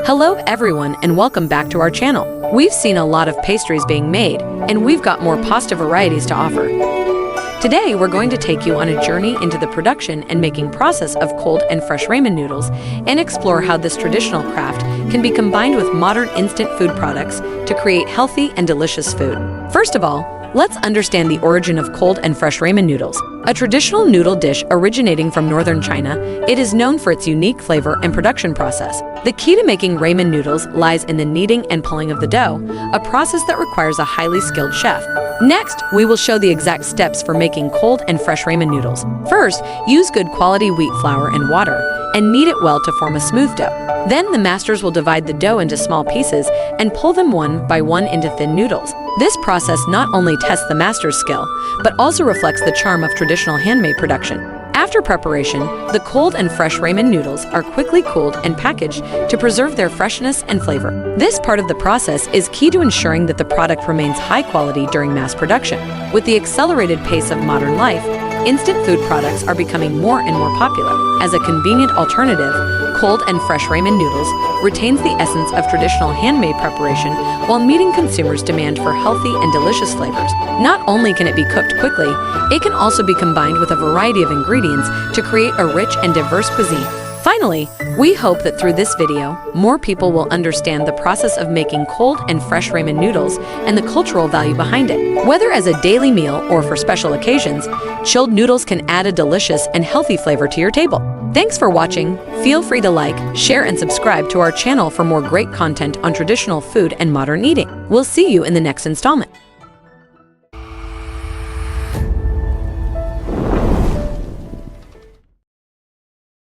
Hello everyone and welcome back to our channel. We've seen a lot of pastries being made and we've got more pasta varieties to offer. Today we're going to take you on a journey into the production and making process of cold and fresh ramen noodles and explore how this traditional craft can be combined with modern instant food products to create healthy and delicious food. First of all, let's understand the origin of cold and fresh ramen noodles. A traditional noodle dish originating from northern China, it is known for its unique flavor and production process. The key to making ramen noodles lies in the kneading and pulling of the dough, a process that requires a highly skilled chef. Next, we will show the exact steps for making cold and fresh ramen noodles. First, use good quality wheat flour and water, and knead it well to form a smooth dough. Then the masters will divide the dough into small pieces and pull them one by one into thin noodles. This process not only tests the master's skill, but also reflects the charm of traditional handmade production. After preparation, the cold and fresh ramen noodles are quickly cooled and packaged to preserve their freshness and flavor. This part of the process is key to ensuring that the product remains high quality during mass production. With the accelerated pace of modern life, instant food products are becoming more and more popular. As a convenient alternative, cold and fresh ramen noodles retains the essence of traditional handmade preparation while meeting consumers' demand for healthy and delicious flavors. Not only can it be cooked quickly, it can also be combined with a variety of ingredients to create a rich and diverse cuisine. Finally, we hope that through this video, more people will understand the process of making cold and fresh ramen noodles and the cultural value behind it. Whether as a daily meal or for special occasions, chilled noodles can add a delicious and healthy flavor to your table. Thanks for watching. Feel free to like, share, and subscribe to our channel for more great content on traditional food and modern eating. We'll see you in the next installment.